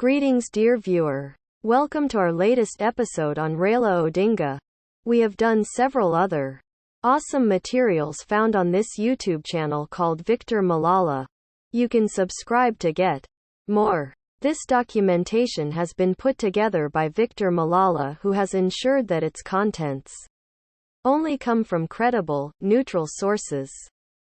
Greetings dear viewer. Welcome to our latest episode on Raila Odinga. We have done several other awesome materials found on this YouTube channel called Victor Malala. You can subscribe to get more. This documentation has been put together by Victor Malala, who has ensured that its contents only come from credible, neutral sources.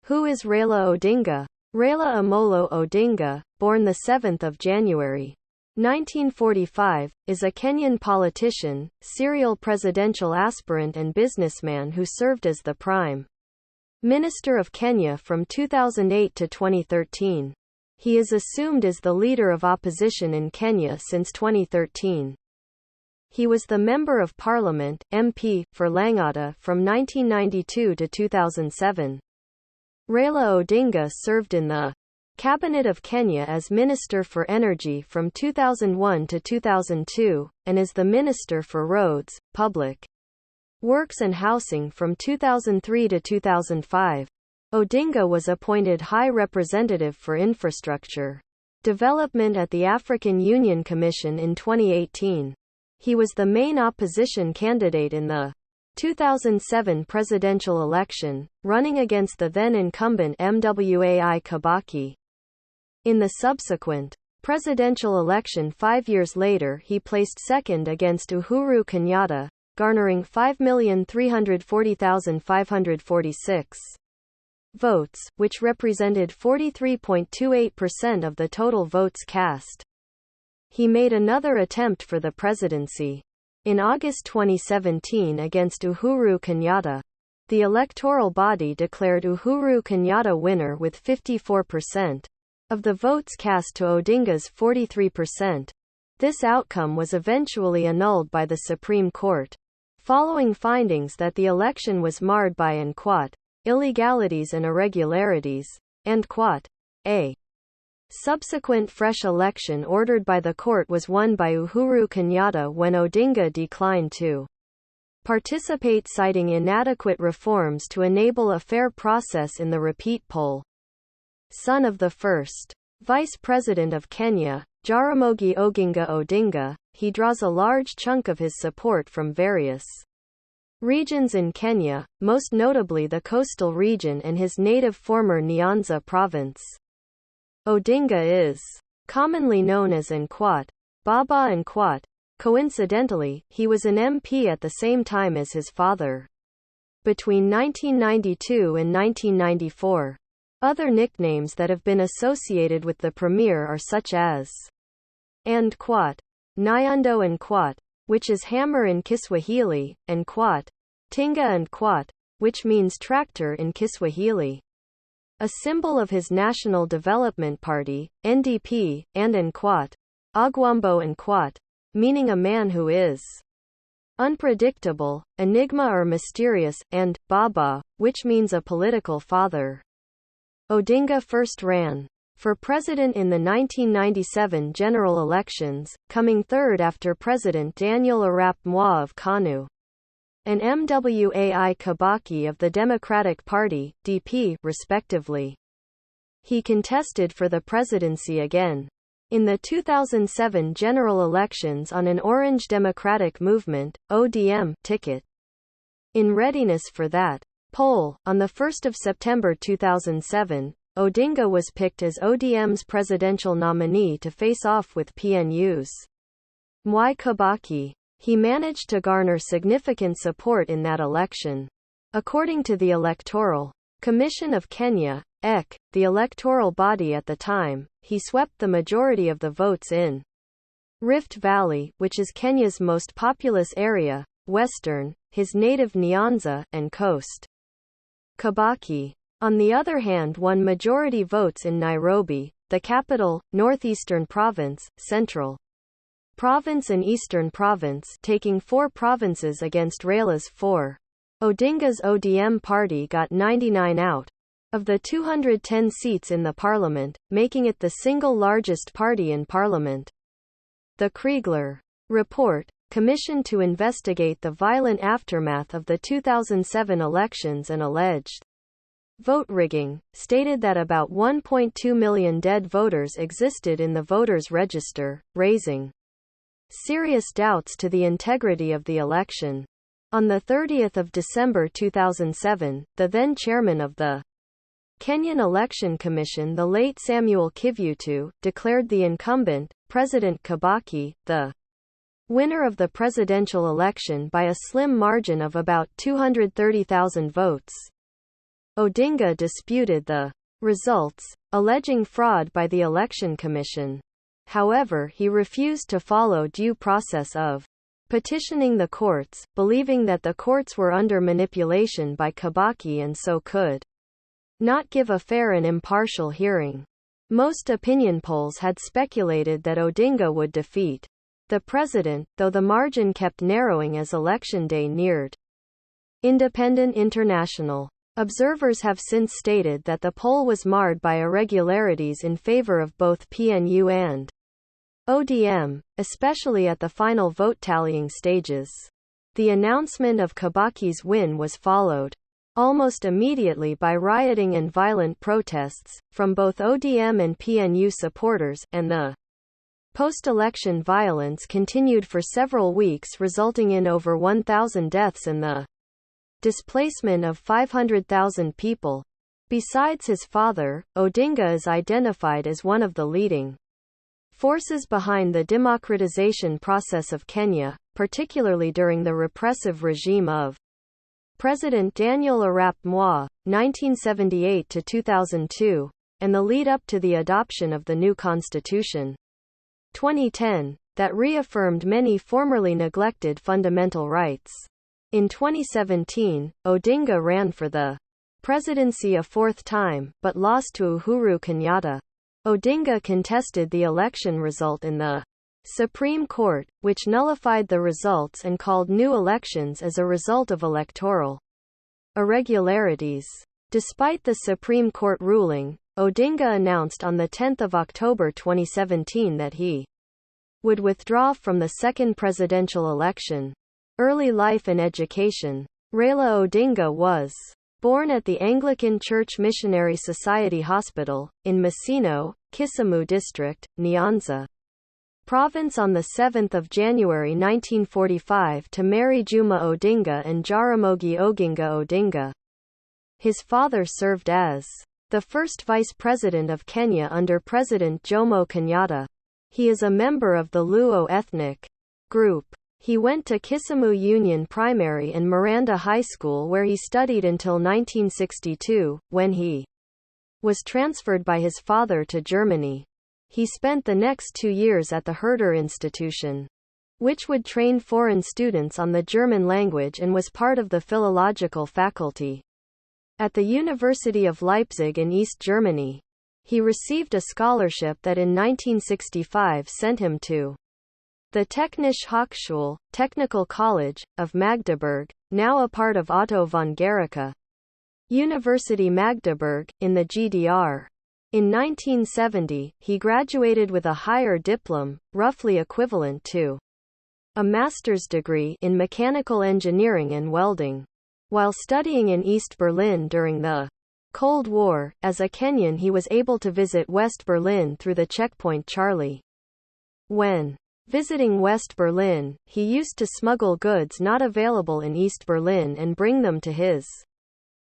Who is Raila Odinga? Raila Amolo Odinga, born the 7th of January 1945, is a Kenyan politician, serial presidential aspirant and businessman who served as the Prime Minister of Kenya from 2008 to 2013. He is assumed as the leader of opposition in Kenya since 2013. He was the Member of Parliament (MP) for Lang'ata from 1992 to 2007. Raila Odinga served in the Cabinet of Kenya as Minister for Energy from 2001 to 2002, and as the Minister for Roads, Public Works and Housing from 2003 to 2005. Odinga was appointed High Representative for Infrastructure Development at the African Union Commission in 2018. He was the main opposition candidate in the 2007 presidential election, running against the then-incumbent Mwai Kibaki. In the subsequent presidential election 5 years later, he placed second against Uhuru Kenyatta, garnering 5,340,546 votes, which represented 43.28% of the total votes cast. He made another attempt for the presidency in August 2017 against Uhuru Kenyatta. The electoral body declared Uhuru Kenyatta winner with 54% of the votes cast to Odinga's 43%. This outcome was eventually annulled by the Supreme Court, following findings that the election was marred by illegalities and irregularities, and a subsequent fresh election ordered by the court was won by Uhuru Kenyatta when Odinga declined to participate, citing inadequate reforms to enable a fair process in the repeat poll. Son of the first Vice President of Kenya, Jaramogi Oginga Odinga, he draws a large chunk of his support from various regions in Kenya, most notably the coastal region and his native former Nyanza province. Odinga is commonly known as Baba Nkwat. Coincidentally, he was an MP at the same time as his father between 1992 and 1994. Other nicknames that have been associated with the premier are such as Nkwat, Nyundo Nkwat, which is hammer in Kiswahili, and Kwat, Tinga Nkwat, which means tractor in Kiswahili. A symbol of his National Development Party, NDP, and Nkwat, Agwambo Nkwat, meaning a man who is unpredictable, enigma or mysterious, and Baba, which means a political father. Odinga first ran for president in the 1997 general elections, coming third after President Daniel Arap Moi of KANU and Mwai Kibaki of the Democratic Party, DP, respectively. He contested for the presidency again in the 2007 general elections on an Orange Democratic Movement, ODM, ticket. In readiness for that poll, on 1 September 2007, Odinga was picked as ODM's presidential nominee to face off with PNU's Mwai Kibaki. He managed to garner significant support in that election. According to the Electoral Commission of Kenya, (EC), the electoral body at the time, he swept the majority of the votes in Rift Valley, which is Kenya's most populous area, Western, his native Nyanza, and Coast. Kibaki, on the other hand, won majority votes in Nairobi, the capital, Northeastern Province, Central Province and Eastern Province, taking 4 provinces against Raila's 4. Odinga's ODM party got 99 out of the 210 seats in the parliament, making it the single largest party in parliament. The Kriegler report, commissioned to investigate the violent aftermath of the 2007 elections and alleged vote rigging, stated that about 1.2 million dead voters existed in the voters' register, raising serious doubts to the integrity of the election. On 30 December 2007, the then chairman of the Kenyan Election Commission, the late Samuel Kivutu, declared the incumbent, President Kibaki, the winner of the presidential election by a slim margin of about 230,000 votes. Odinga disputed the results, alleging fraud by the Election Commission. However, he refused to follow due process of petitioning the courts, believing that the courts were under manipulation by Kibaki and so could not give a fair and impartial hearing. Most opinion polls had speculated that Odinga would defeat the president, though the margin kept narrowing as election day neared. Independent international observers have since stated that the poll was marred by irregularities in favor of both PNU and ODM, especially at the final vote tallying stages. The announcement of Kibaki's win was followed almost immediately by rioting and violent protests from both ODM and PNU supporters, and the post-election violence continued for several weeks, resulting in over 1,000 deaths and the displacement of 500,000 people. Besides his father, Odinga is identified as one of the leading forces behind the democratization process of Kenya, particularly during the repressive regime of President Daniel Arap Moi, 1978–2002, and the lead-up to the adoption of the new constitution, 2010, that reaffirmed many formerly neglected fundamental rights. In 2017, Odinga ran for the presidency a fourth time, but lost to Uhuru Kenyatta. Odinga contested the election result in the Supreme Court, which nullified the results and called new elections as a result of electoral irregularities. Despite the Supreme Court ruling, Odinga announced on 10 October 2017 that he would withdraw from the second presidential election. Early life and education. Raila Odinga was born at the Anglican Church Missionary Society Hospital, in Masino, Kisumu District, Nyanza Province on 7 January 1945 to Mary Juma Odinga and Jaramogi Oginga Odinga. His father served as the first vice president of Kenya under President Jomo Kenyatta. He is a member of the Luo ethnic group. He went to Kisumu Union Primary and Miranda High School, where he studied until 1962, when he was transferred by his father to Germany. He spent the next 2 years at the Herder Institution, which would train foreign students on the German language, and was part of the philological faculty at the University of Leipzig in East Germany. He received a scholarship that in 1965 sent him to the Technische Hochschule, Technical College, of Magdeburg, now a part of Otto von Guericke University Magdeburg, in the GDR. In 1970, he graduated with a higher diploma, roughly equivalent to a master's degree, in mechanical engineering and welding. While studying in East Berlin during the Cold War, as a Kenyan he was able to visit West Berlin through the checkpoint Charlie. When visiting West Berlin, he used to smuggle goods not available in East Berlin and bring them to his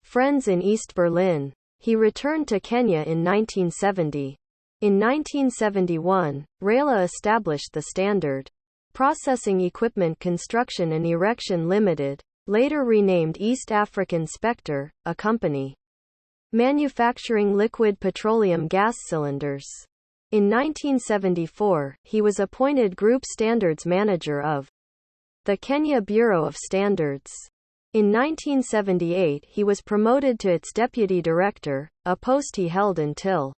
friends in East Berlin. He returned to Kenya in 1970. In 1971, Raila established the Standard Processing Equipment Construction and Erection Limited, later renamed East African Spectre, a company manufacturing liquid petroleum gas cylinders. In 1974, he was appointed Group Standards Manager of the Kenya Bureau of Standards. In 1978 he was promoted to its deputy director, a post he held until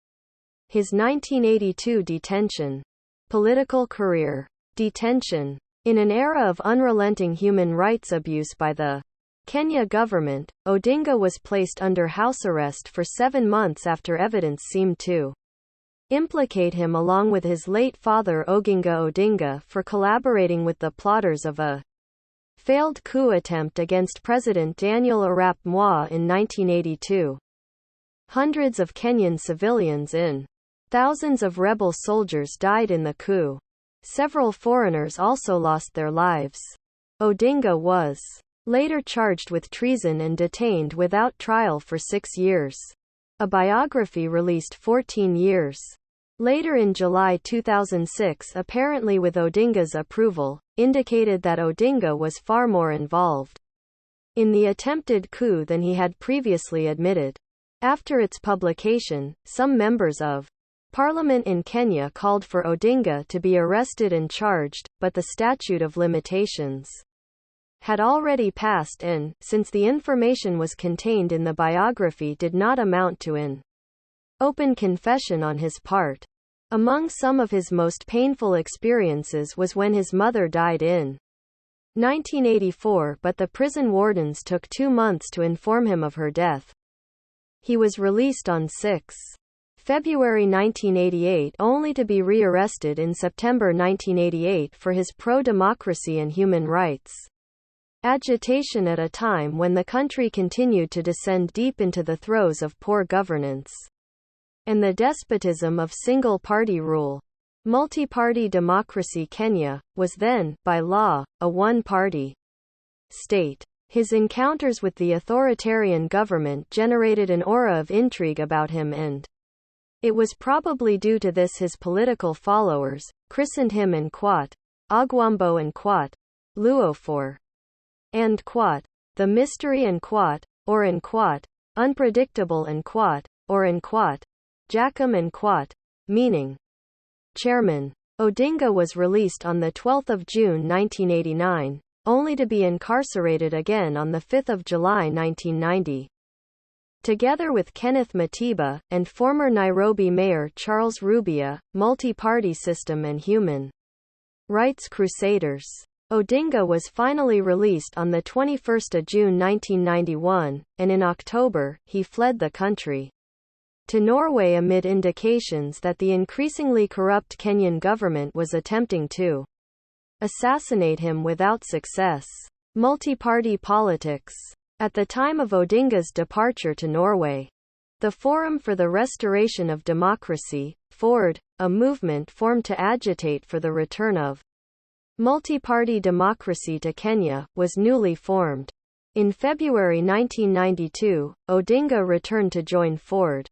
his 1982 detention. Political career. Detention. In an era of unrelenting human rights abuse by the Kenya government, Odinga was placed under house arrest for 7 months after evidence seemed to implicate him along with his late father Oginga Odinga for collaborating with the plotters of a failed coup attempt against President Daniel Arap Moi in 1982. Hundreds of Kenyan civilians in. Thousands of rebel soldiers died in the coup. Several foreigners also lost their lives. Odinga was later charged with treason and detained without trial for 6 years. A biography released 14 years later in July 2006, apparently with Odinga's approval, indicated that Odinga was far more involved in the attempted coup than he had previously admitted. After its publication, some members of Parliament in Kenya called for Odinga to be arrested and charged, but the statute of limitations had already passed and, since the information was contained in the biography, did not amount to an open confession on his part. Among some of his most painful experiences was when his mother died in 1984, but the prison wardens took 2 months to inform him of her death. He was released on 6 February 1988, only to be re-arrested in September 1988 for his pro-democracy and human rights agitation at a time when the country continued to descend deep into the throes of poor governance and the despotism of single-party rule. Multi-party democracy Kenya was then, by law, a one-party state. His encounters with the authoritarian government generated an aura of intrigue about him, and it was probably due to this his political followers christened him Nkwat, Agwambo Nkwat, Luo for and Nkwat, the mystery Nkwat, or Nkwat, unpredictable Nkwat, or Nkwat, Jackum Nkwat, meaning chairman. Odinga was released on 12 June 1989, only to be incarcerated again on 5 July 1990. Together with Kenneth Matiba, and former Nairobi Mayor Charles Rubia, multi-party system and human rights crusaders. Odinga was finally released on 21 June 1991, and in October, he fled the country to Norway amid indications that the increasingly corrupt Kenyan government was attempting to assassinate him without success. Multi-party politics. At the time of Odinga's departure to Norway, the Forum for the Restoration of Democracy, FORD, a movement formed to agitate for the return of multi-party democracy to Kenya, was newly formed. In February 1992, Odinga returned to join FORD,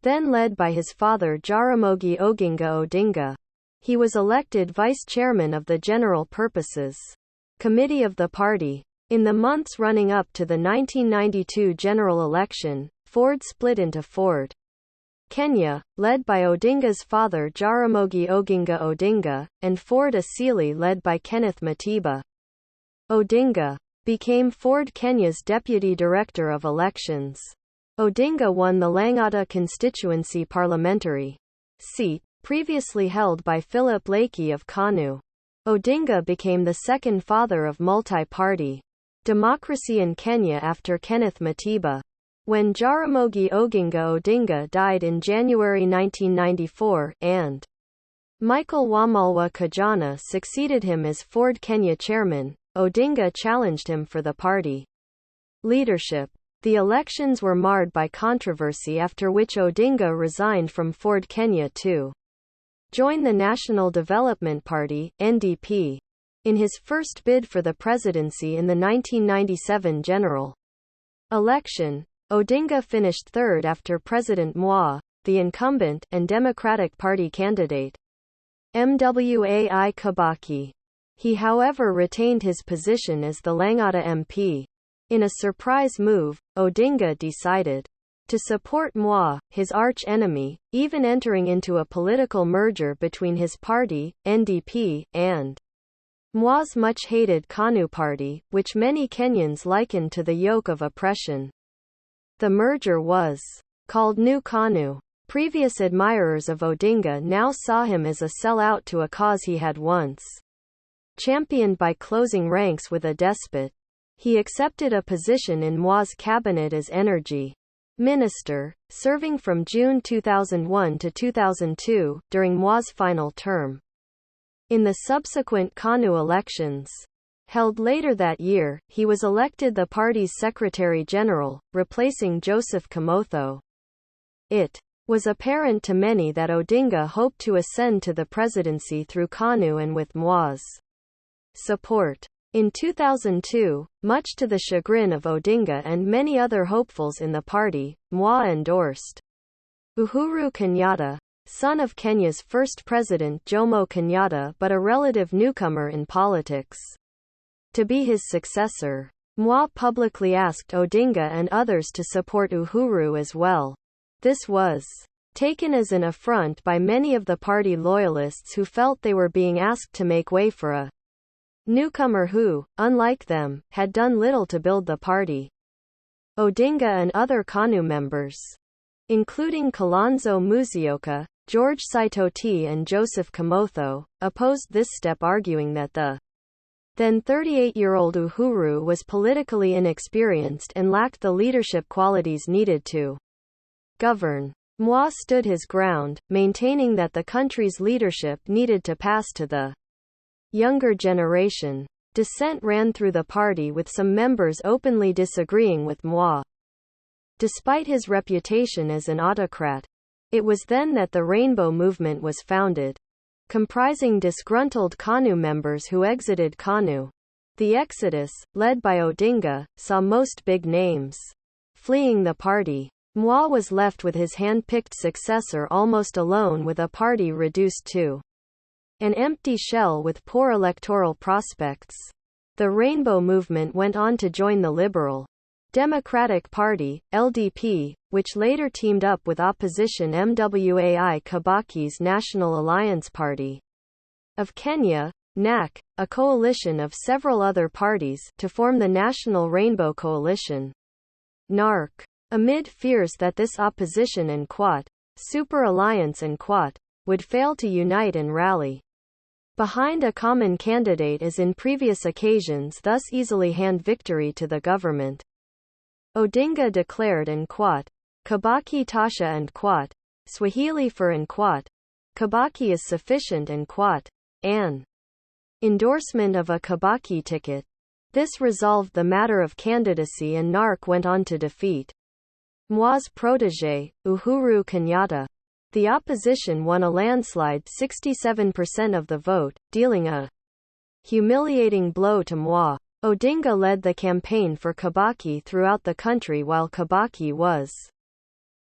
then led by his father Jaramogi Oginga Odinga. He was elected vice chairman of the General Purposes Committee of the party. In the months running up to the 1992 general election, FORD split into FORD Kenya, led by Odinga's father Jaramogi Oginga Odinga, and FORD Asili led by Kenneth Matiba. Odinga became FORD Kenya's deputy director of elections. Odinga won the Lang'ata constituency parliamentary seat, previously held by Philip Lakey of KANU. Odinga became the second father of multi-party democracy in Kenya after Kenneth Matiba. When Jaramogi Oginga Odinga died in January 1994, and Michael Wamalwa Kajana succeeded him as FORD Kenya chairman, Odinga challenged him for the party leadership. The elections were marred by controversy, after which Odinga resigned from FORD Kenya to join the National Development Party, NDP. In his first bid for the presidency in the 1997 general election, Odinga finished third after President Moi, the incumbent, and Democratic Party candidate Mwai Kibaki. He however retained his position as the Lang'ata MP. In a surprise move, Odinga decided to support Moi, his arch-enemy, even entering into a political merger between his party, NDP, and Moi's much-hated KANU party, which many Kenyans likened to the yoke of oppression. The merger was called New KANU. Previous admirers of Odinga now saw him as a sellout to a cause he had once championed by closing ranks with a despot. He accepted a position in Moi's cabinet as energy minister, serving from June 2001 to 2002, during Moi's final term. In the subsequent KANU elections, held later that year, he was elected the party's secretary-general, replacing Joseph Kamotho. It was apparent to many that Odinga hoped to ascend to the presidency through KANU and with MWA's support. In 2002, much to the chagrin of Odinga and many other hopefuls in the party, MWA endorsed Uhuru Kenyatta, son of Kenya's first president Jomo Kenyatta but a relative newcomer in politics, to be his successor. MWA publicly asked Odinga and others to support Uhuru as well. This was taken as an affront by many of the party loyalists who felt they were being asked to make way for a newcomer who, unlike them, had done little to build the party. Odinga and other KANU members, including Kalonzo Musyoka, George Saitoti and Joseph Kamotho, opposed this step, arguing that the then 38-year-old Uhuru was politically inexperienced and lacked the leadership qualities needed to govern. MWA stood his ground, maintaining that the country's leadership needed to pass to the younger generation. Dissent ran through the party, with some members openly disagreeing with MWA. Despite his reputation as an autocrat, it was then that the Rainbow Movement was founded, comprising disgruntled KANU members who exited KANU. The exodus, led by Odinga, saw most big names fleeing the party. MWA was left with his hand-picked successor almost alone, with a party reduced to an empty shell with poor electoral prospects. The Rainbow Movement went on to join the Liberal Democratic Party, LDP, which later teamed up with opposition Mwai Kibaki's National Alliance Party of Kenya, NAK, a coalition of several other parties, to form the National Rainbow Coalition, NARC. Amid fears that this opposition and Super Alliance and would fail to unite and rally behind a common candidate as in previous occasions, thus easily hand victory to the government, Odinga declared and Kibaki Tosha and Swahili for and Kibaki is sufficient and an endorsement of a Kibaki ticket. This resolved the matter of candidacy, and NARC went on to defeat MWA's protégé, Uhuru Kenyatta. The opposition won a landslide 67% of the vote, dealing a humiliating blow to MWA. Odinga led the campaign for Kibaki throughout the country while Kibaki was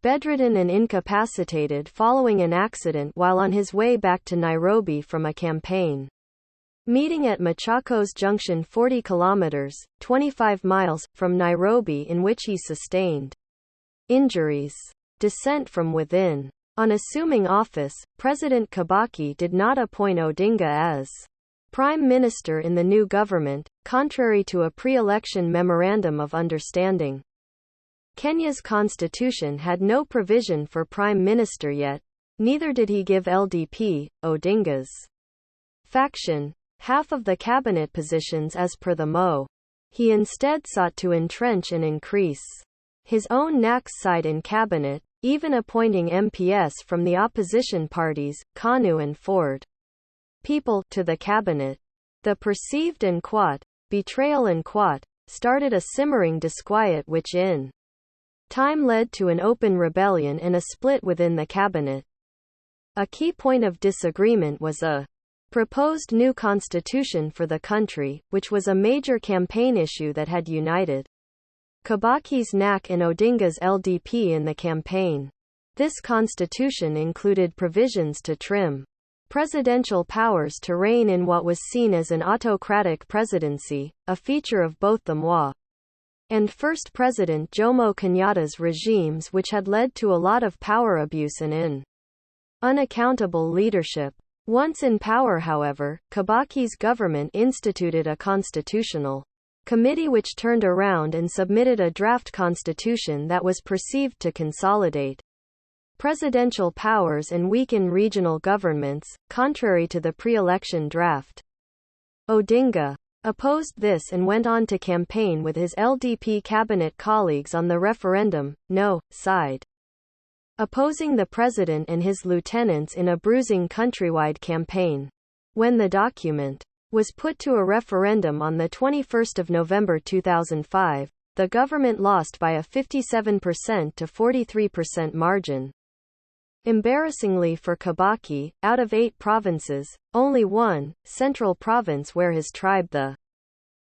bedridden and incapacitated following an accident while on his way back to Nairobi from a campaign meeting at Machakos Junction, 40 kilometers, 25 miles, from Nairobi, in which he sustained injuries. Dissent from within. On assuming office, President Kibaki did not appoint Odinga as Prime Minister in the new government, contrary to a pre-election memorandum of understanding. Kenya's constitution had no provision for Prime Minister yet, neither did he give LDP, Odinga's faction, half of the cabinet positions as per the MO. He instead sought to entrench and increase his own NAC's side in cabinet, even appointing MPs from the opposition parties, KANU and Ford People, to the cabinet. The perceived and betrayal and started a simmering disquiet which in time led to an open rebellion and a split within the cabinet. A key point of disagreement was a proposed new constitution for the country, which was a major campaign issue that had united Kibaki's NAC and Odinga's LDP in the campaign. This constitution included provisions to trim presidential powers to reign in what was seen as an autocratic presidency, a feature of both the MWA and First President Jomo Kenyatta's regimes, which had led to a lot of power abuse and unaccountable leadership. Once in power, however, Kibaki's government instituted a constitutional committee which turned around and submitted a draft constitution that was perceived to consolidate presidential powers and weaken regional governments, contrary to the pre-election draft. Odinga opposed this and went on to campaign with his LDP cabinet colleagues on the referendum no side, opposing the president and his lieutenants in a bruising countrywide campaign. When the document was put to a referendum on 21 November 2005, the government lost by a 57% to 43% margin. Embarrassingly for Kibaki, out of 8 provinces, only one, Central Province where his tribe the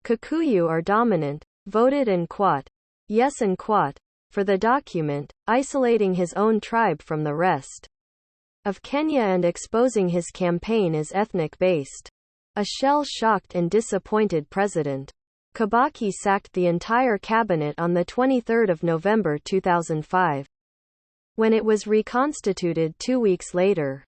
Kikuyu are dominant, voted and Kwat, yes and Kwat, for the document, isolating his own tribe from the rest of Kenya and exposing his campaign as ethnic-based. A shell-shocked and disappointed president. Kibaki sacked the entire cabinet on 23 November 2005. When it was reconstituted 2 weeks later,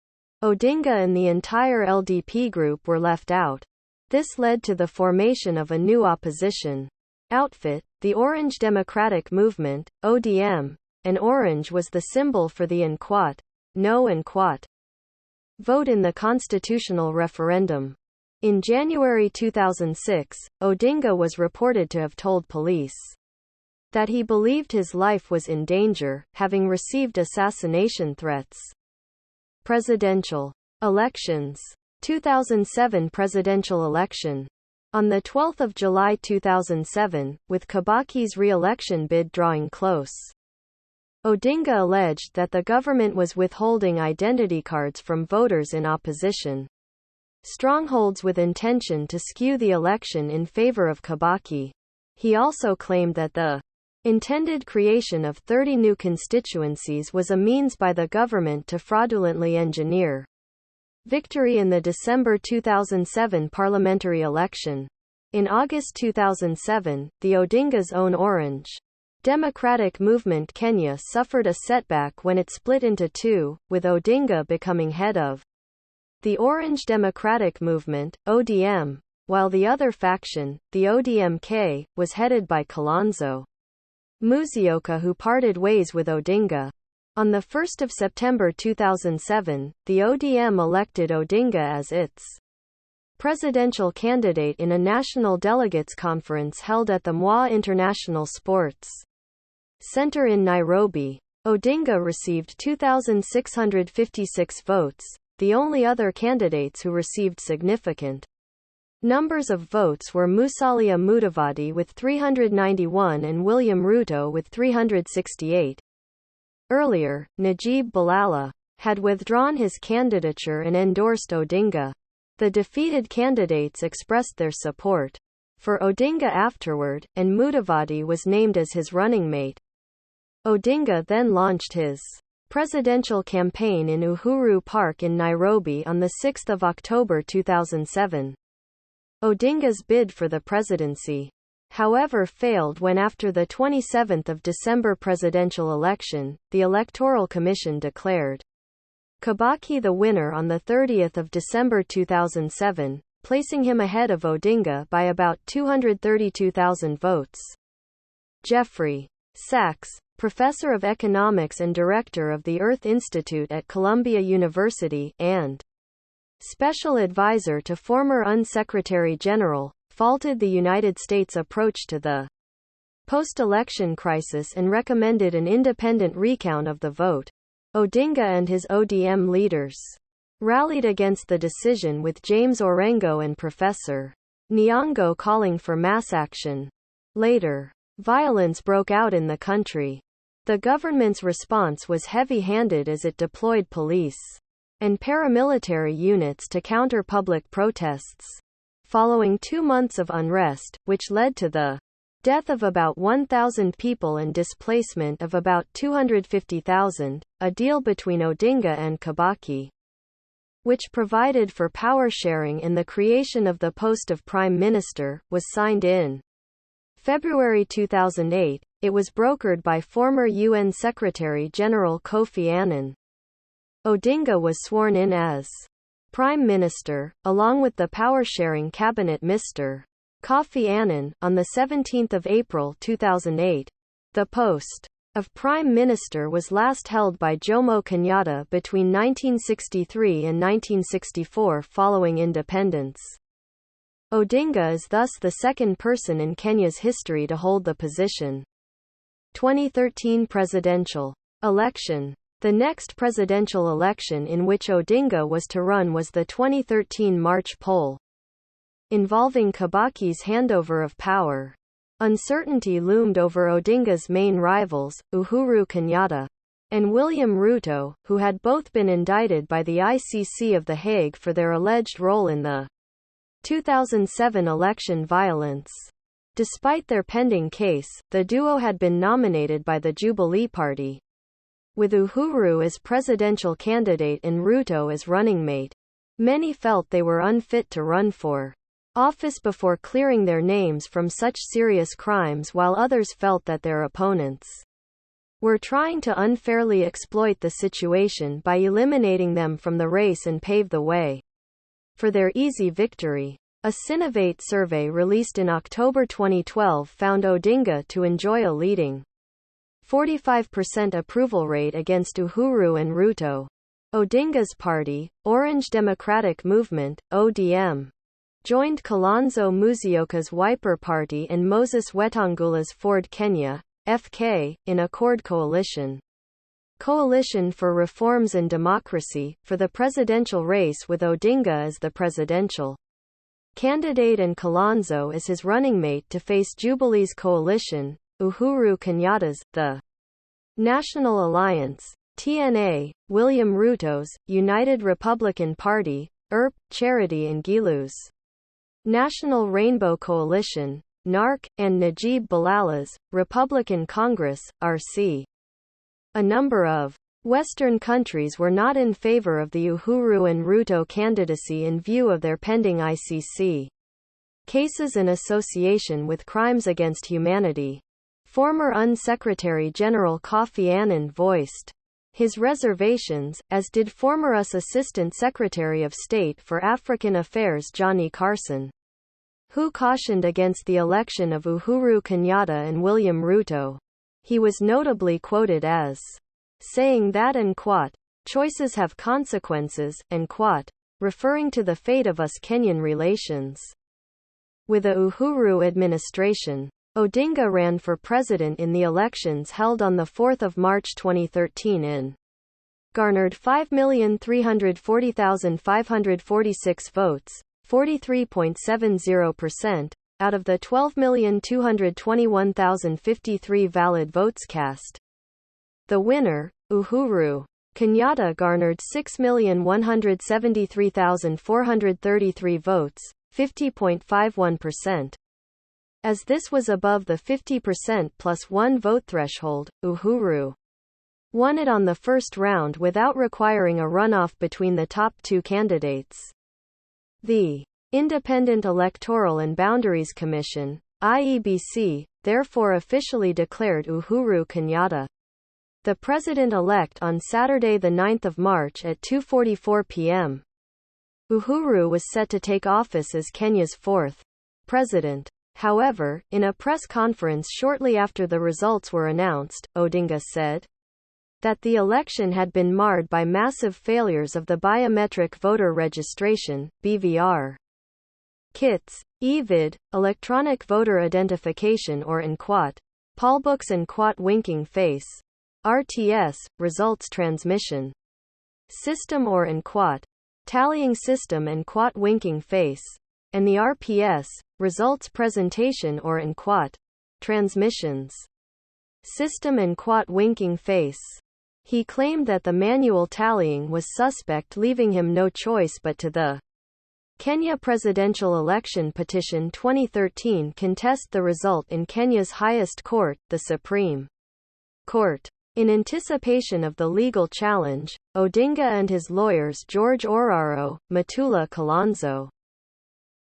Odinga and the entire LDP group were left out. This led to the formation of a new opposition outfit, the Orange Democratic Movement, ODM, and orange was the symbol for the Nkwat, no and Kwat vote in the constitutional referendum. In January 2006, Odinga was reported to have told police that he believed his life was in danger, having received assassination threats. Presidential elections. 2007 presidential election. On 12 July 2007, with Kibaki's re-election bid drawing close, Odinga alleged that the government was withholding identity cards from voters in opposition strongholds with intention to skew the election in favor of Kibaki. He also claimed that the intended creation of 30 new constituencies was a means by the government to fraudulently engineer victory in the December 2007 parliamentary election. In August 2007, the Odinga's own Orange Democratic Movement Kenya suffered a setback when it split into two, with Odinga becoming head of the Orange Democratic Movement, ODM, while the other faction, the ODM-K, was headed by Kalonzo Musyoka, who parted ways with Odinga. On 1 September 2007, the ODM elected Odinga as its presidential candidate in a national delegates conference held at the Moi International Sports Center in Nairobi. Odinga received 2,656 votes, the only other candidates who received significant numbers of votes were Musalia Mudavadi with 391 and William Ruto with 368. Earlier, Najib Balala had withdrawn his candidature and endorsed Odinga. The defeated candidates expressed their support for Odinga afterward, and Mudavadi was named as his running mate. Odinga then launched his presidential campaign in Uhuru Park in Nairobi on 6 October 2007. Odinga's bid for the presidency, however, failed when after the 27 December presidential election, the Electoral Commission declared Kibaki the winner on 30 December 2007, placing him ahead of Odinga by about 232,000 votes. Jeffrey Sachs, professor of economics and director of the Earth Institute at Columbia University, and special advisor to former UN Secretary General, faulted the United States' approach to the post-election crisis and recommended an independent recount of the vote. Odinga and his ODM leaders rallied against the decision, with James Orengo and Professor Nyong'o calling for mass action. Later, violence broke out in the country. The government's response was heavy-handed as it deployed police and paramilitary units to counter public protests. Following 2 months of unrest, which led to the death of about 1,000 people and displacement of about 250,000, a deal between Odinga and Kibaki, which provided for power sharing in the creation of the post of Prime Minister, was signed in February 2008. It was brokered by former UN Secretary General Kofi Annan. Odinga was sworn in as Prime Minister, along with the power-sharing cabinet Mr. Kofi Annan, on 17 April 2008. The post of Prime Minister was last held by Jomo Kenyatta between 1963 and 1964 following independence. Odinga is thus the second person in Kenya's history to hold the position. 2013 presidential election. The next presidential election in which Odinga was to run was the 2013 March poll, involving Kibaki's handover of power. Uncertainty loomed over Odinga's main rivals, Uhuru Kenyatta and William Ruto, who had both been indicted by the ICC of The Hague for their alleged role in the 2007 election violence. Despite their pending case, the duo had been nominated by the Jubilee Party, with Uhuru as presidential candidate and Ruto as running mate. Many felt they were unfit to run for office before clearing their names from such serious crimes, while others felt that their opponents were trying to unfairly exploit the situation by eliminating them from the race and pave the way for their easy victory. A Sinovate survey released in October 2012 found Odinga to enjoy a leading 45% approval rate against Uhuru and Ruto. Odinga's party, Orange Democratic Movement, ODM, joined Kalonzo Musyoka's Wiper Party and Moses Wetangula's Ford Kenya, FK, in Accord Coalition for Reforms and Democracy, for the presidential race with Odinga as the presidential candidate and Kalonzo as his running mate to face Jubilee's coalition, Uhuru Kenyatta's, the National Alliance, TNA, William Ruto's, United Republican Party, ERP, Charity and Gilu's National Rainbow Coalition, NARC, and Najib Balala's Republican Congress, RC. A number of Western countries were not in favor of the Uhuru and Ruto candidacy in view of their pending ICC cases in association with crimes against humanity. Former UN Secretary General Kofi Annan voiced his reservations, as did former US Assistant Secretary of State for African Affairs Johnny Carson, who cautioned against the election of Uhuru Kenyatta and William Ruto. He was notably quoted as saying that choices have consequences, referring to the fate of US Kenyan relations. With the Uhuru administration, Odinga ran for president in the elections held on 4 March 2013 and garnered 5,340,546 votes, 43.70%, out of the 12,221,053 valid votes cast. The winner, Uhuru Kenyatta, garnered 6,173,433 votes, 50.51%. As this was above the 50% plus one vote threshold, Uhuru won it on the first round without requiring a runoff between the top two candidates. The Independent Electoral and Boundaries Commission, IEBC, therefore officially declared Uhuru Kenyatta the president-elect on Saturday 9 March at 2:44 p.m. Uhuru was set to take office as Kenya's fourth president. However, in a press conference shortly after the results were announced, Odinga said that the election had been marred by massive failures of the biometric voter registration, BVR, kits, EVID, electronic voter identification or INQUAT, pollbooks and quat winking face, RTS, results transmission system or INQUAT, tallying system and quat winking face, and the RPS, results presentation or INQUAT, transmissions system and quat winking face. He claimed that the manual tallying was suspect, leaving him no choice but to the Kenya Presidential Election Petition 2013 contest the result in Kenya's highest court, the Supreme Court. In anticipation of the legal challenge, Odinga and his lawyers George Oraro, Matula Kalonzo,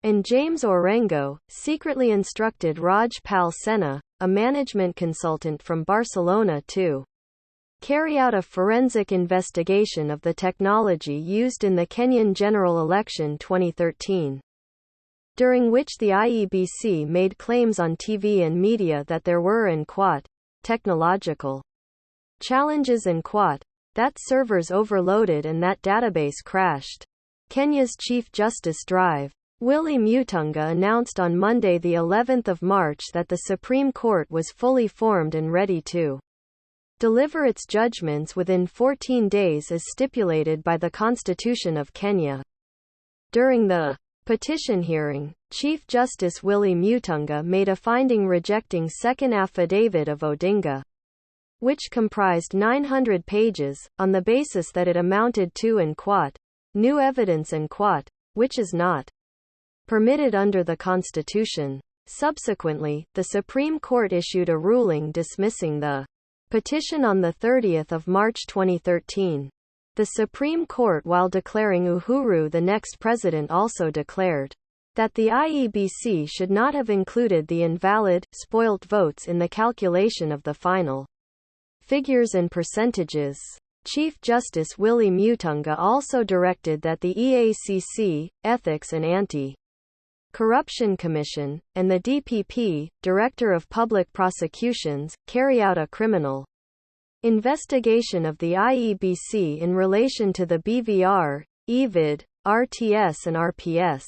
and James Orengo secretly instructed Raj Pal Sena, a management consultant from Barcelona, to carry out a forensic investigation of the technology used in the Kenyan general election 2013, during which the IEBC made claims on TV and media that there were technological challenges that servers overloaded and that database crashed. Kenya's Chief Justice Drive, Willie Mutunga, announced on Monday the 11th of March that the Supreme Court was fully formed and ready to deliver its judgments within 14 days as stipulated by the Constitution of Kenya. During the petition hearing, Chief Justice Willie Mutunga made a finding rejecting second affidavit of Odinga, which comprised 900 pages, on the basis that it amounted to and quote, new evidence and quote, which is not permitted under the Constitution. Subsequently, the Supreme Court issued a ruling dismissing the petition on 30 March 2013. The Supreme Court, while declaring Uhuru the next president, also declared that the IEBC should not have included the invalid, spoilt votes in the calculation of the final figures and percentages. Chief Justice Willie Mutunga also directed that the EACC, Ethics and Anti-Corruption Commission, and the DPP, Director of Public Prosecutions, carry out a criminal investigation of the IEBC in relation to the BVR, EVID, RTS and RPS.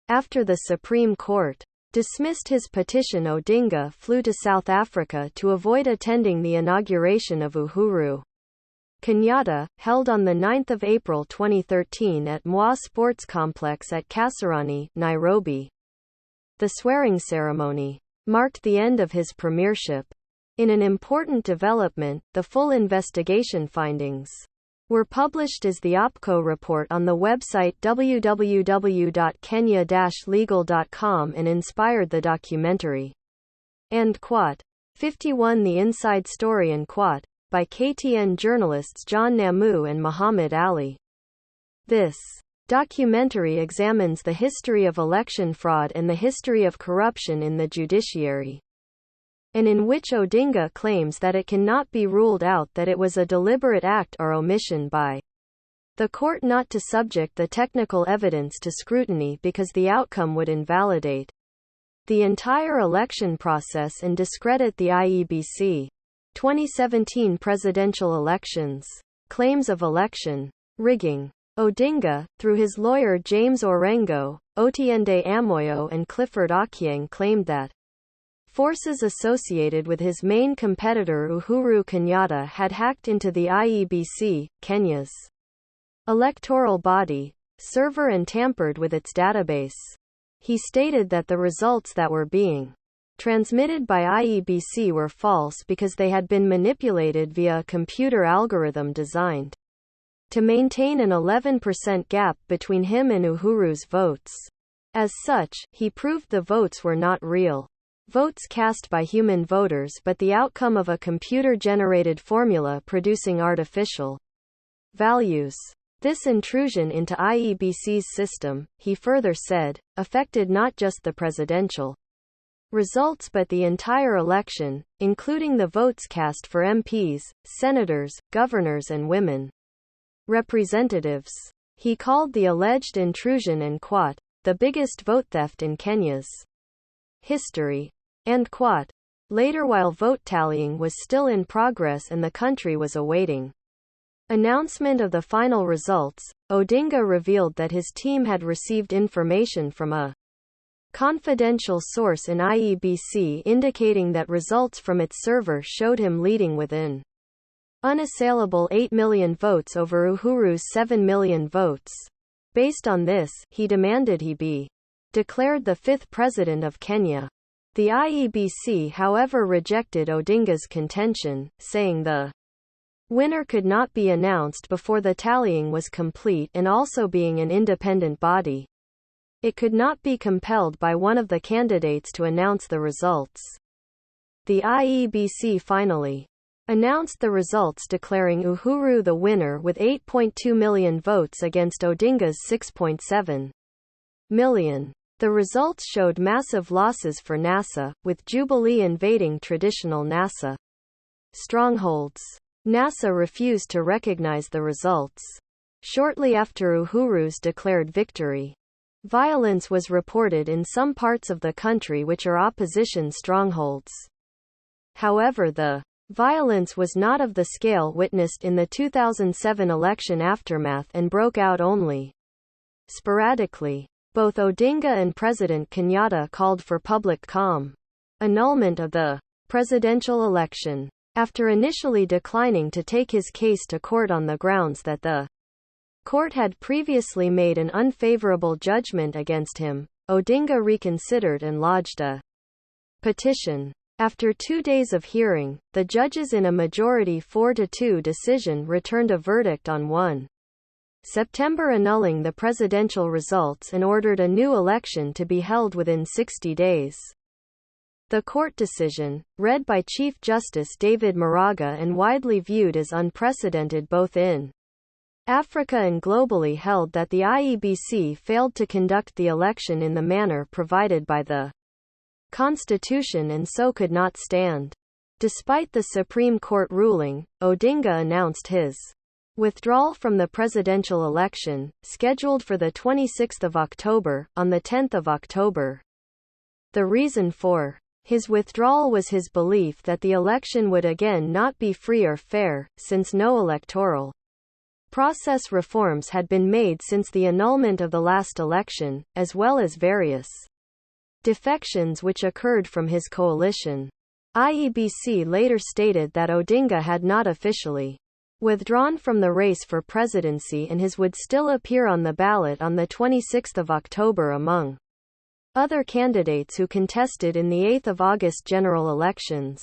After the Supreme Court dismissed his petition, Odinga flew to South Africa to avoid attending the inauguration of Uhuru Kenyatta, held on 9 April 2013 at Moi Sports Complex at Kasarani, Nairobi. The swearing ceremony marked the end of his premiership. In an important development, the full investigation findings were published as the OPCO report on the website www.kenya-legal.com and inspired the documentary. End quote. 51 The Inside Story and quote, by KTN journalists John Namu and Muhammad Ali. This documentary examines the history of election fraud and the history of corruption in the judiciary, and in which Odinga claims that it cannot be ruled out that it was a deliberate act or omission by the court not to subject the technical evidence to scrutiny because the outcome would invalidate the entire election process and discredit the IEBC. 2017 presidential elections. Claims of election rigging. Odinga, through his lawyer James Orengo, Otiende Amoyo and Clifford Ochieng, claimed that forces associated with his main competitor Uhuru Kenyatta had hacked into the IEBC, Kenya's electoral body, server and tampered with its database. He stated that the results that were being transmitted by IEBC were false because they had been manipulated via a computer algorithm designed to maintain an 11% gap between him and Uhuru's votes. As such, he proved the votes were not real votes cast by human voters but the outcome of a computer-generated formula producing artificial values. This intrusion into IEBC's system, he further said, affected not just the presidential results but the entire election, including the votes cast for MPs, senators, governors and women representatives. He called the alleged intrusion and quote, the biggest vote theft in Kenya's history. End quote. Later, while vote tallying was still in progress and the country was awaiting announcement of the final results, Odinga revealed that his team had received information from a confidential source in IEBC indicating that results from its server showed him leading with an unassailable 8 million votes over Uhuru's 7 million votes. Based on this, he demanded he be declared the fifth president of Kenya. The IEBC however rejected Odinga's contention, saying the winner could not be announced before the tallying was complete and also being an independent body, it could not be compelled by one of the candidates to announce the results. The IEBC finally announced the results declaring Uhuru the winner with 8.2 million votes against Odinga's 6.7 million. The results showed massive losses for NASA, with Jubilee invading traditional NASA strongholds. NASA refused to recognize the results. Shortly after Uhuru's declared victory, violence was reported in some parts of the country which are opposition strongholds. However, the violence was not of the scale witnessed in the 2007 election aftermath and broke out only sporadically. Both Odinga and President Kenyatta called for public calm annulment of the presidential election, after initially declining to take his case to court on the grounds that the court had previously made an unfavorable judgment against him. Odinga reconsidered and lodged a petition. After 2 days of hearing, the judges in a majority 4-2 decision returned a verdict on 1 September annulling the presidential results and ordered a new election to be held within 60 days. The court decision, read by Chief Justice David Murang'a and widely viewed as unprecedented both in Africa and globally, held that the IEBC failed to conduct the election in the manner provided by the Constitution and so could not stand. Despite the Supreme Court ruling, Odinga announced his withdrawal from the presidential election, scheduled for the 26th of October, on the 10th of October. The reason for his withdrawal was his belief that the election would again not be free or fair, since no electoral process reforms had been made since the annulment of the last election, as well as various defections which occurred from his coalition. IEBC later stated that Odinga had not officially withdrawn from the race for presidency and his would still appear on the ballot on the 26th of October among other candidates who contested in the 8th of August general elections.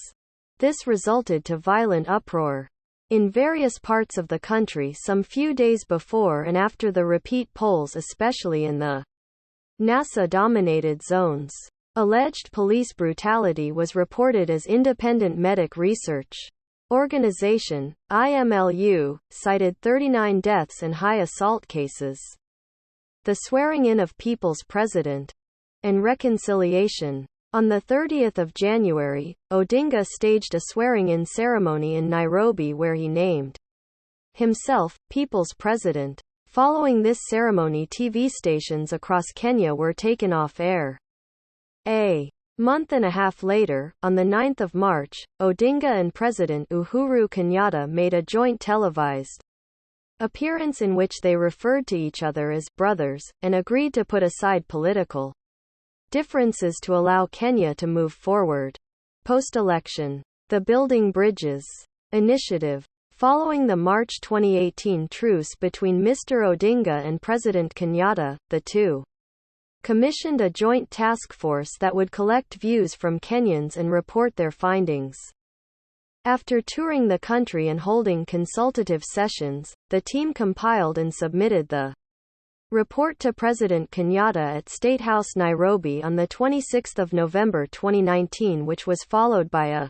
This resulted to violent uproar in various parts of the country some few days before and after the repeat polls, especially in the NASA-dominated zones. Alleged police brutality was reported as Independent Medic Research Organization, IMLU, cited 39 deaths and high assault cases. The swearing-in of People's President and reconciliation. On 30 January, Odinga staged a swearing-in ceremony in Nairobi where he named himself People's President. Following this ceremony, TV stations across Kenya were taken off air. A month and a half later, on 9 March, Odinga and President Uhuru Kenyatta made a joint televised appearance in which they referred to each other as brothers, and agreed to put aside political differences to allow Kenya to move forward. Post-election, the Building Bridges initiative. Following the March 2018 truce between Mr. Odinga and President Kenyatta, the two commissioned a joint task force that would collect views from Kenyans and report their findings. After touring the country and holding consultative sessions, the team compiled and submitted the report to President Kenyatta at State House Nairobi on 26 November 2019, which was followed by a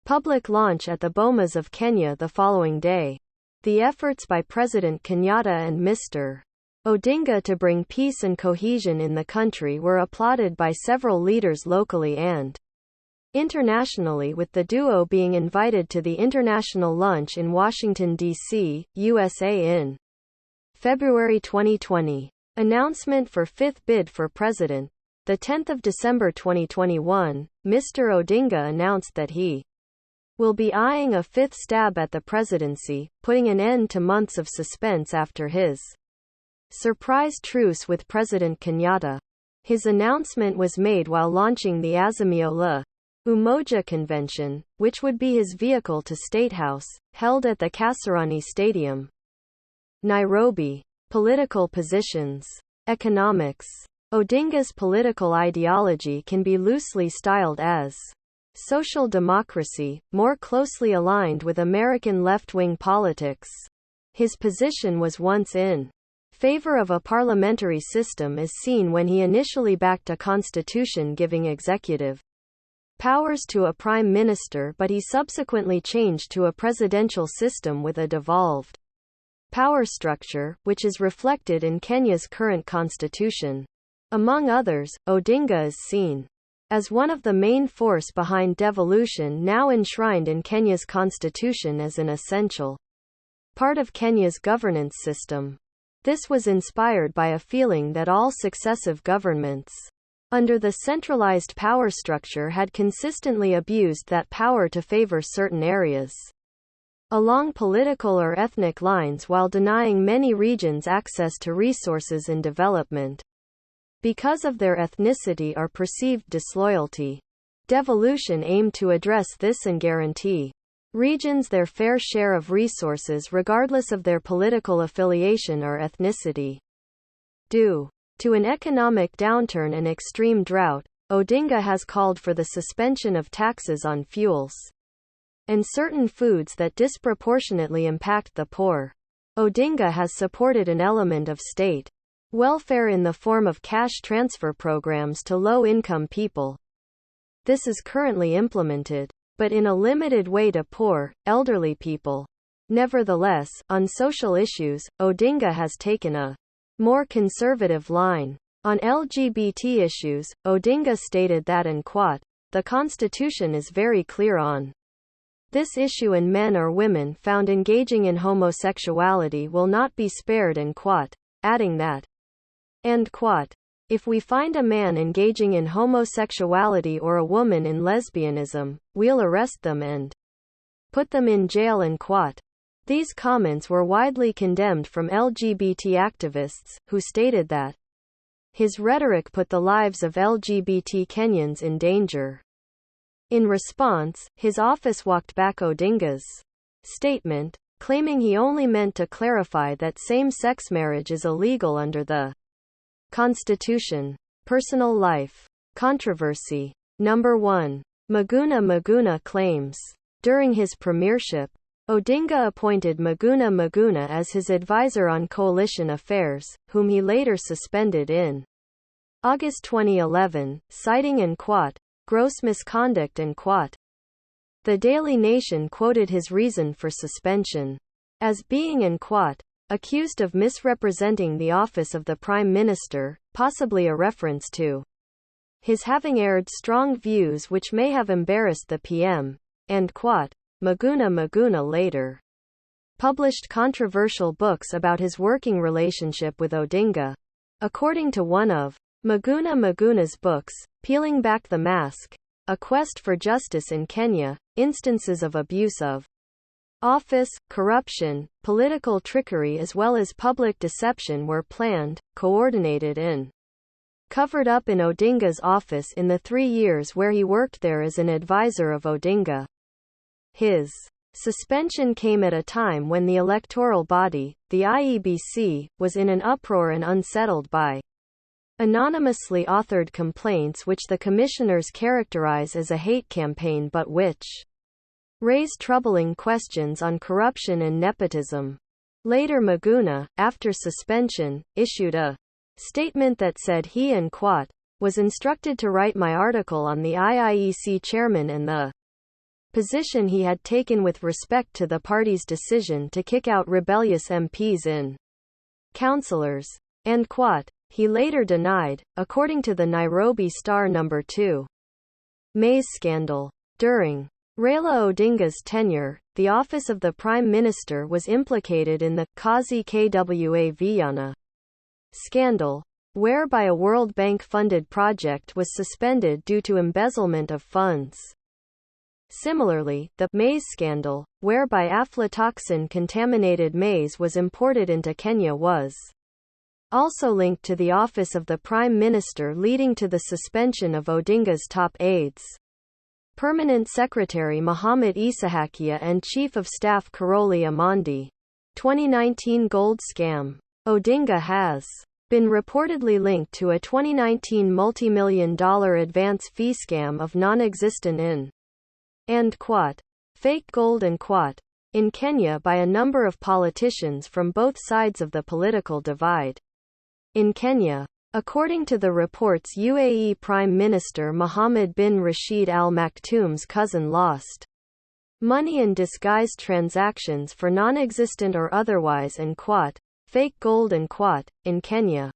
public launch at the Bomas of Kenya the following day. The efforts by President Kenyatta and Mr. Odinga to bring peace and cohesion in the country were applauded by several leaders locally and internationally, with the duo being invited to the International Lunch in Washington, D.C., USA in February 2020. Announcement for fifth bid for president. 10 December 2021, Mr. Odinga announced that he will be eyeing a fifth stab at the presidency, putting an end to months of suspense after his surprise truce with President Kenyatta. His announcement was made while launching the Azimio la Umoja convention, which would be his vehicle to State House, held at the Kasarani Stadium, Nairobi. Political positions. Economics. Odinga's political ideology can be loosely styled as social democracy, more closely aligned with American left-wing politics. His position was once in favor of a parliamentary system as seen when he initially backed a constitution giving executive powers to a prime minister, but he subsequently changed to a presidential system with a devolved power structure, which is reflected in Kenya's current constitution. Among others, Odinga is seen as one of the main force behind devolution, now enshrined in Kenya's constitution as an essential part of Kenya's governance system. This was inspired by a feeling that all successive governments under the centralized power structure had consistently abused that power to favor certain areas along political or ethnic lines while denying many regions access to resources and development because of their ethnicity or perceived disloyalty. Devolution aimed to address this and guarantee regions their fair share of resources regardless of their political affiliation or ethnicity. Due to an economic downturn and extreme drought, Odinga has called for the suspension of taxes on fuels and certain foods that disproportionately impact the poor. Odinga has supported an element of state welfare in the form of cash transfer programs to low-income people. This is currently implemented, but in a limited way to poor, elderly people. Nevertheless, on social issues, Odinga has taken a more conservative line. On LGBT issues, Odinga stated that and quote, "The Constitution is very clear on this issue and men or women found engaging in homosexuality will not be spared," and quote, adding that, end quote, "If we find a man engaging in homosexuality or a woman in lesbianism, we'll arrest them and put them in jail," end quote. These comments were widely condemned from LGBT activists, who stated that his rhetoric put the lives of LGBT Kenyans in danger. In response, his office walked back Odinga's statement, claiming he only meant to clarify that same-sex marriage is illegal under the Constitution. Personal life controversy. Number 1. Maguna claims. During his premiership, Odinga appointed Maguna as his advisor on coalition affairs, whom he later suspended in August 2011, citing and quote, "gross misconduct," and quote. The Daily Nation quoted his reason for suspension as being and quote, "accused of misrepresenting the office of the Prime Minister," possibly a reference to his having aired strong views which may have embarrassed the PM, end quote. Maguna later published controversial books about his working relationship with Odinga. According to one of Maguna's books, Peeling Back the Mask: A Quest for Justice in Kenya, instances of abuse of office, corruption, political trickery as well as public deception were planned, coordinated and covered up in Odinga's office in the 3 years where he worked there as an advisor of Odinga. His suspension came at a time when the electoral body, the IEBC, was in an uproar and unsettled by anonymously authored complaints which the commissioners characterize as a hate campaign but which raise troubling questions on corruption and nepotism. Later Maguna, after suspension, issued a statement that said he and quote, "was instructed to write my article on the IEBC chairman and the position he had taken with respect to the party's decision to kick out rebellious MPs and councillors," end quote. He later denied, according to the Nairobi Star No. 2. Maize scandal. During Raila Odinga's tenure, the office of the Prime Minister was implicated in the Kazi Kwa Vijana scandal, whereby a World Bank-funded project was suspended due to embezzlement of funds. Similarly, the maize scandal, whereby aflatoxin-contaminated maize was imported into Kenya, was also linked to the office of the Prime Minister, leading to the suspension of Odinga's top aides. Permanent Secretary Mohamed Isahakia and Chief of Staff Karoli Amandi. 2019 gold scam. Odinga has been reportedly linked to a 2019 multi-million-dollar advance fee scam of non-existent in end quote. Fake gold and quote. In Kenya by a number of politicians from both sides of the political divide. In Kenya, according to the reports, UAE Prime Minister Mohammed bin Rashid Al Maktoum's cousin lost money in disguised transactions for non-existent or otherwise and quote, fake gold and quote, in Kenya.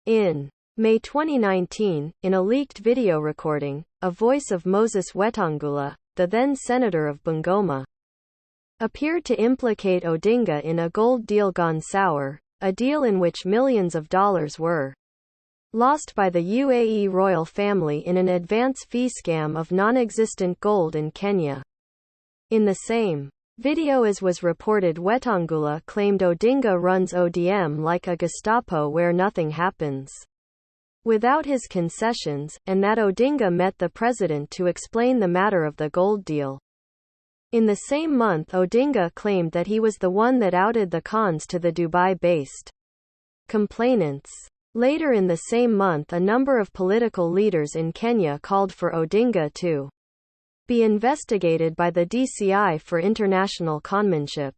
In May 2019, in a leaked video recording, a voice of Moses Wetangula, the then senator of Bungoma, appeared to implicate Odinga in a gold deal gone sour, a deal in which millions of dollars were lost by the UAE royal family in an advance fee scam of non-existent gold in Kenya. In the same video as was reported, Wetangula claimed Odinga runs ODM like a Gestapo where nothing happens without his concessions, and that Odinga met the president to explain the matter of the gold deal. In the same month, Odinga claimed that he was the one that outed the cons to the Dubai-based complainants. Later in the same month, a number of political leaders in Kenya called for Odinga to be investigated by the DCI for international conmanship.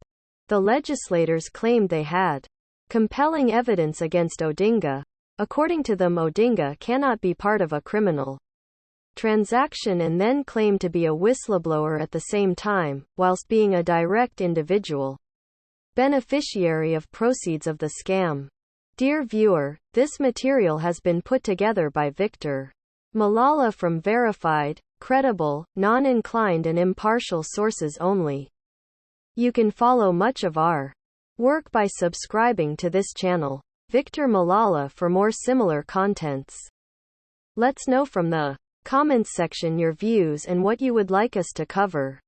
The legislators claimed they had compelling evidence against Odinga. According to them, Odinga cannot be part of a criminal transaction and then claimed to be a whistleblower at the same time, whilst being a direct individual beneficiary of proceeds of the scam. Dear viewer, this material has been put together by Victor Malala from verified, credible, non-inclined and impartial sources only. You can follow much of our work by subscribing to this channel, Victor Malala, for more similar contents. Let's know from the comments section your views and what you would like us to cover.